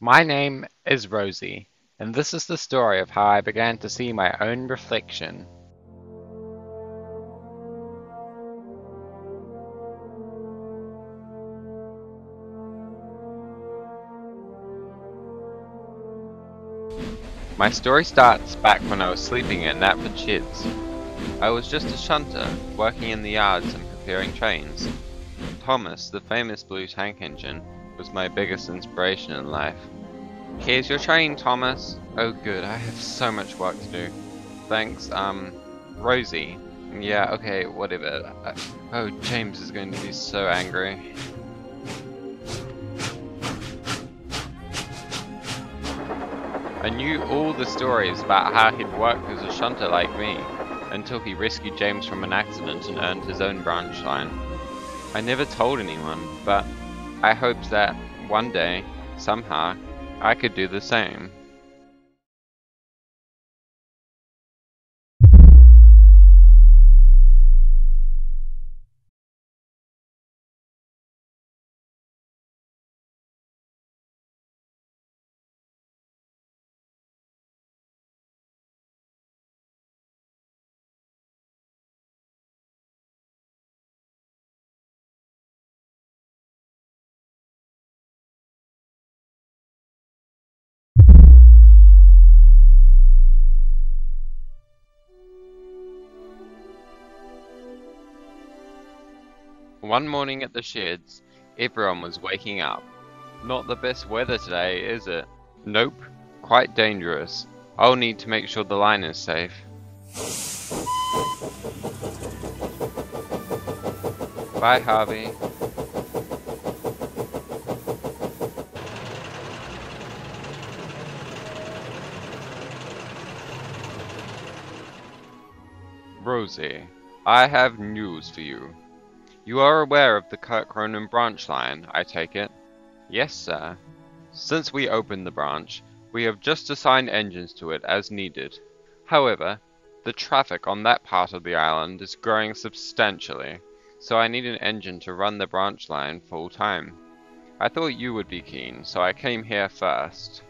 My name is Rosie, and this is the story of how I began to see my own reflection. My story starts back when I was sleeping at Natford Sheds. I was just a shunter, working in the yards and preparing trains. Thomas, the famous blue tank engine, was my biggest inspiration in life. "Here's your train, Thomas." "Oh good, I have so much work to do." "Thanks, Rosie." "Yeah, okay, whatever." Oh, James is going to be so angry. I knew all the stories about how he'd worked as a shunter like me, until he rescued James from an accident and earned his own branch line. I never told anyone, but I hoped that one day, somehow, I could do the same. One morning at the sheds, everyone was waking up. "Not the best weather today, is it?" "Nope, quite dangerous. I'll need to make sure the line is safe." "Bye, Harvey." "Rosie, I have news for you. You are aware of the Kirk Ronan branch line, I take it?" "Yes, sir." "Since we opened the branch, we have just assigned engines to it as needed. However, the traffic on that part of the island is growing substantially, so I need an engine to run the branch line full time. I thought you would be keen, so I came here first."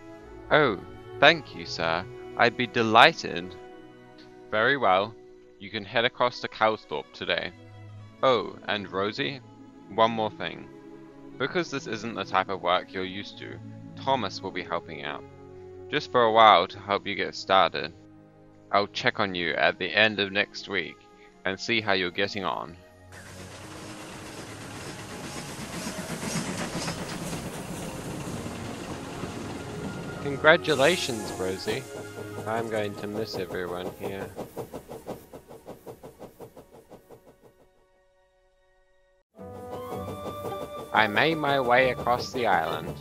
"Oh, thank you, sir. I'd be delighted." "Very well. You can head across to Cowsthorpe today. Oh, and Rosie, one more thing. Because this isn't the type of work you're used to, Thomas will be helping out. Just for a while to help you get started. I'll check on you at the end of next week and see how you're getting on." Congratulations, Rosie. I'm going to miss everyone here. I made my way across the island.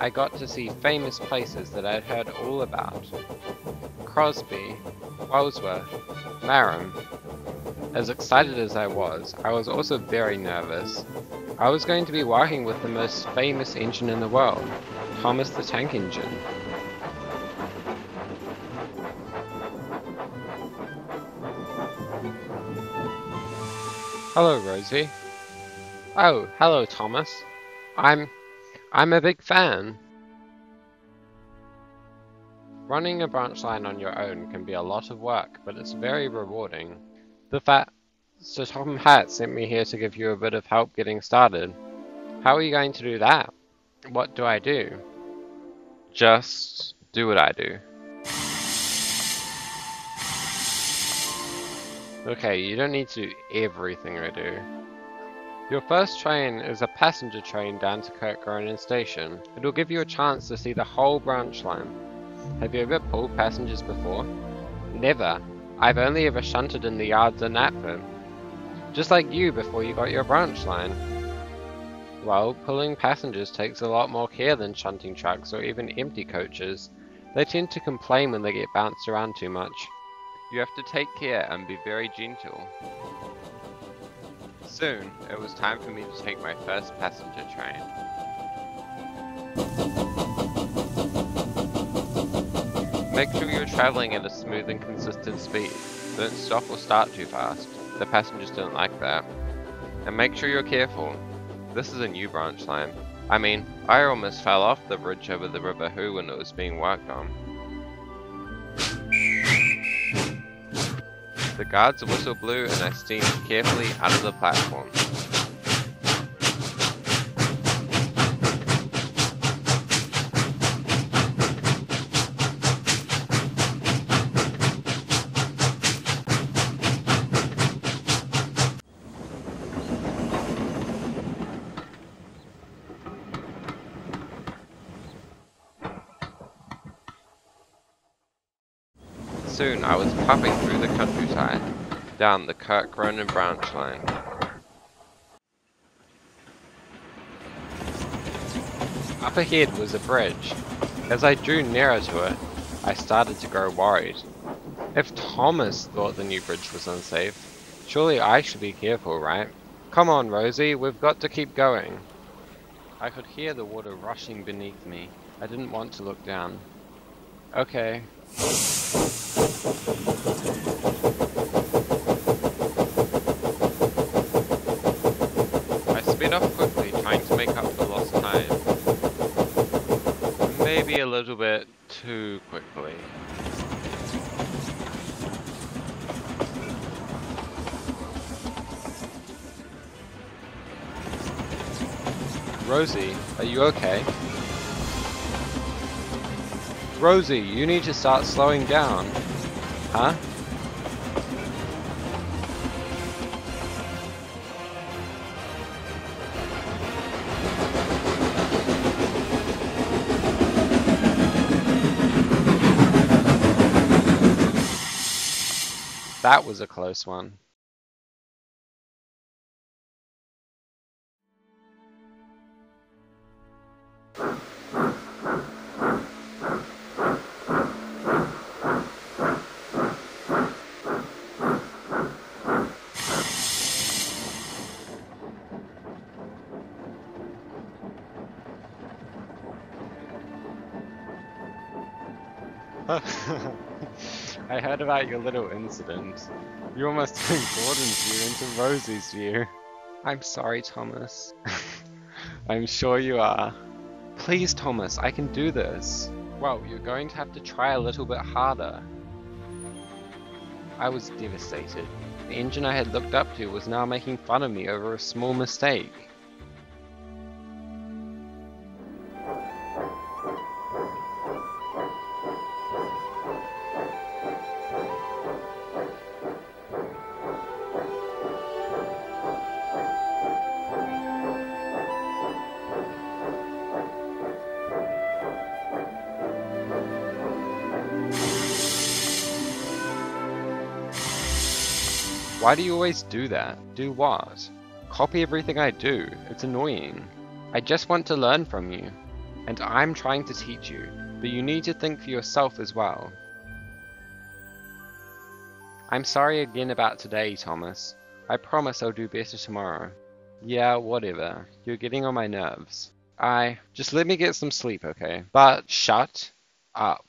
I got to see famous places that I'd heard all about. Crosby, Walsworth, Marham. As excited as I was also very nervous. I was going to be working with the most famous engine in the world, Thomas the Tank Engine. "Hello, Rosie." "Oh, hello, Thomas. I'm a big fan." Running a branch line on your own can be a lot of work, but it's very rewarding. So Tom Hat sent me here to give you a bit of help getting started. How are you going to do that? What do I do? Just do what I do. Okay, you don't need to do everything I do. Your first train is a passenger train down to Kirk Ronan Station. It'll give you a chance to see the whole branch line. Have you ever pulled passengers before? Never. I've only ever shunted in the yards in Natford. Just like you before you got your branch line. Well, pulling passengers takes a lot more care than shunting trucks or even empty coaches. They tend to complain when they get bounced around too much. You have to take care and be very gentle. Soon, it was time for me to take my first passenger train. Make sure you're traveling at a smooth and consistent speed. Don't stop or start too fast. The passengers don't like that. And make sure you're careful. This is a new branch line. I mean, I almost fell off the bridge over the River Hoo when it was being worked on. The guard's whistle blew and I steamed carefully out of the platform. Soon I was puffing through the countryside, down the Kirk-Ronan branch line. Up ahead was a bridge. As I drew nearer to it, I started to grow worried. If Thomas thought the new bridge was unsafe, surely I should be careful, right? Come on, Rosie, we've got to keep going. I could hear the water rushing beneath me. I didn't want to look down. Okay. I sped off quickly, trying to make up for lost time. Maybe a little bit too quickly. Rosie, are you okay? Rosie, you need to start slowing down. Huh? That was a close one. I heard about your little incident. You almost turned Gordon's view into Rosie's view. I'm sorry, Thomas. I'm sure you are. Please, Thomas, I can do this. Well, you're going to have to try a little bit harder. I was devastated. The engine I had looked up to was now making fun of me over a small mistake. Why do you always do that? Do what? Copy everything I do. It's annoying. I just want to learn from you. And I'm trying to teach you, but you need to think for yourself as well. I'm sorry again about today, Thomas. I promise I'll do better tomorrow. Yeah, whatever. You're getting on my nerves. Just let me get some sleep, okay? But shut up.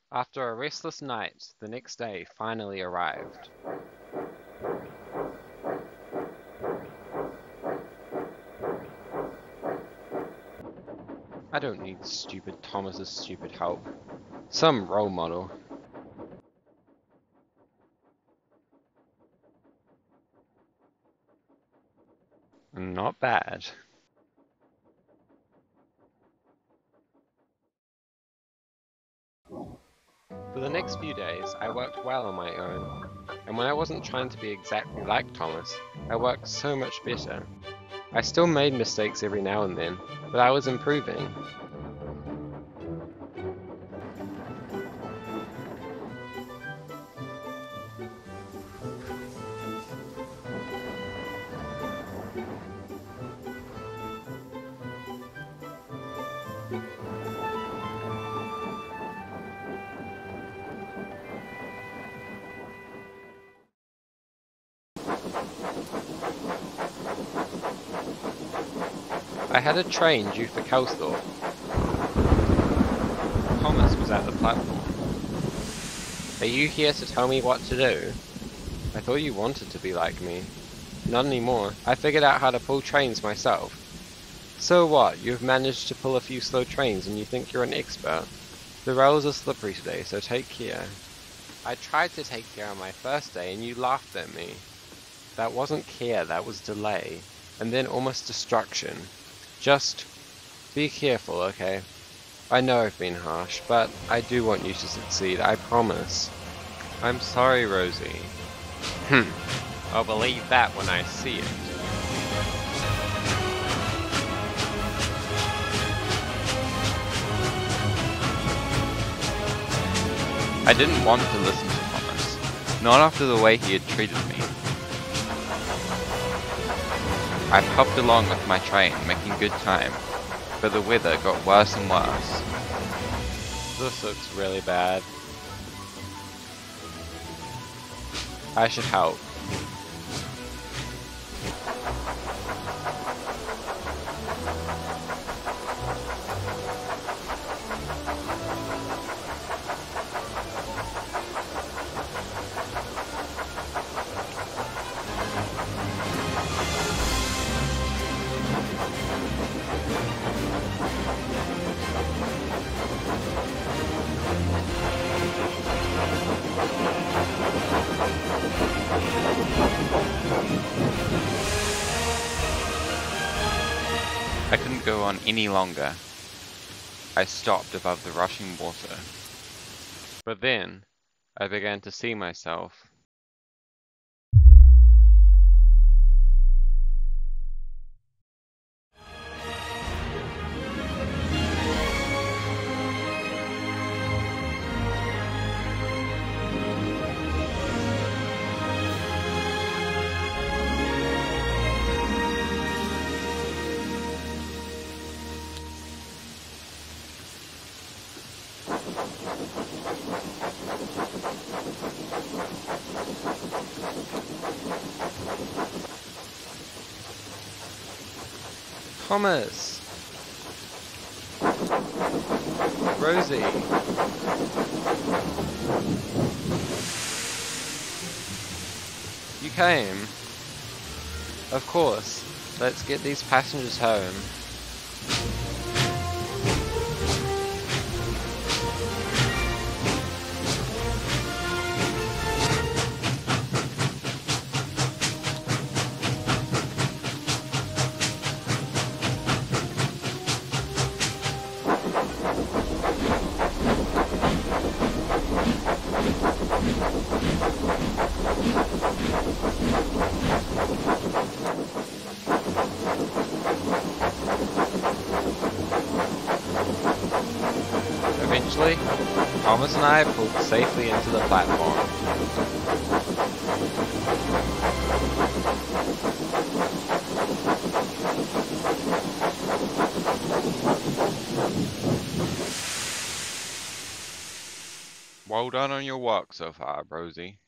After a restless night, the next day finally arrived. I don't need stupid Thomas's stupid help. Some role model. Not bad. For the next few days, I worked well on my own, and when I wasn't trying to be exactly like Thomas, I worked so much better. I still made mistakes every now and then, but I was improving. I had a train due for Kelsthorpe. Thomas was at the platform. Are you here to tell me what to do? I thought you wanted to be like me. Not anymore. I figured out how to pull trains myself. So what? You've managed to pull a few slow trains and you think you're an expert. The rails are slippery today, so take care. I tried to take care on my first day and you laughed at me. That wasn't care, that was delay. And then almost destruction. Just be careful, okay? I know I've been harsh, but I do want you to succeed, I promise. I'm sorry, Rosie. I'll believe that when I see it. I didn't want to listen to Thomas, not after the way he had treated me. I puffed along with my train, making good time, but the weather got worse and worse. This looks really bad. I should help. I couldn't go on any longer. I stopped above the rushing water. But then, I began to see myself. Thomas! Rosie! You came. Of course. Let's get these passengers home. Eventually, Thomas and I pulled safely into the platform. Well done on your work so far, Rosie.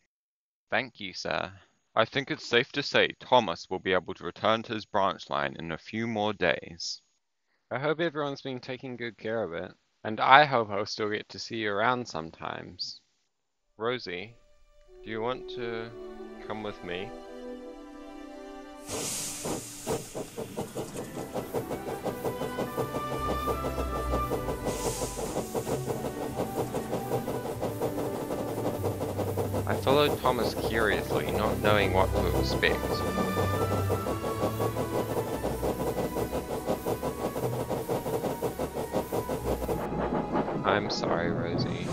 Thank you, sir. I think it's safe to say Thomas will be able to return to his branch line in a few more days. I hope everyone's been taking good care of it. And I hope I'll still get to see you around sometimes. Rosie, do you want to come with me? I followed Thomas curiously, not knowing what to expect. I'm sorry, Rosie.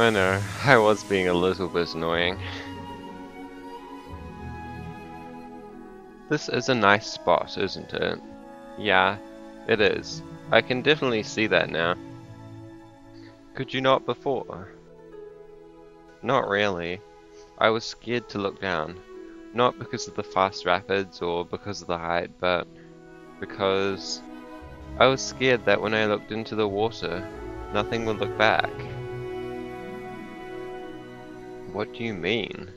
I know, I was being a little bit annoying. This is a nice spot, isn't it? Yeah, it is. I can definitely see that now. Could you not before? Not really. I was scared to look down. Not because of the fast rapids or because of the height, but because I was scared that when I looked into the water, nothing would look back. What do you mean?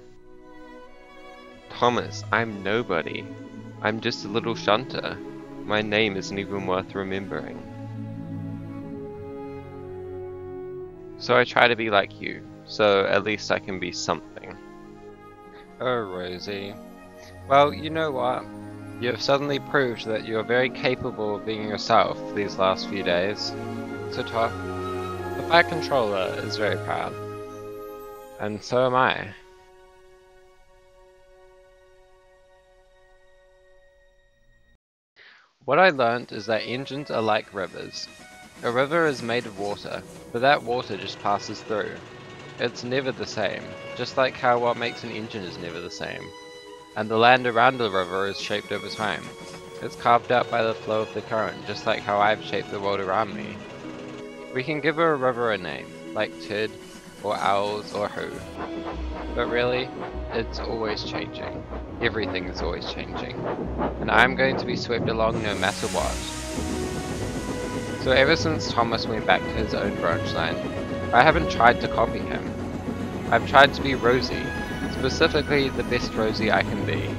Thomas, I'm nobody. I'm just a little shunter. My name isn't even worth remembering. So I try to be like you, so at least I can be something. Oh, Rosie. Well, you know what? You have suddenly proved that you are very capable of being yourself these last few days. So tough. The Fire Controller is very proud. And so am I. What I learnt is that engines are like rivers. A river is made of water, but that water just passes through. It's never the same, just like how what makes an engine is never the same. And the land around the river is shaped over time. It's carved out by the flow of the current, just like how I've shaped the world around me. We can give a river a name, like Tid, or Owls, or Who. But really, it's always changing. Everything is always changing. And I'm going to be swept along no matter what. So ever since Thomas went back to his own branch line, I haven't tried to copy him. I've tried to be Rosie, specifically the best Rosie I can be.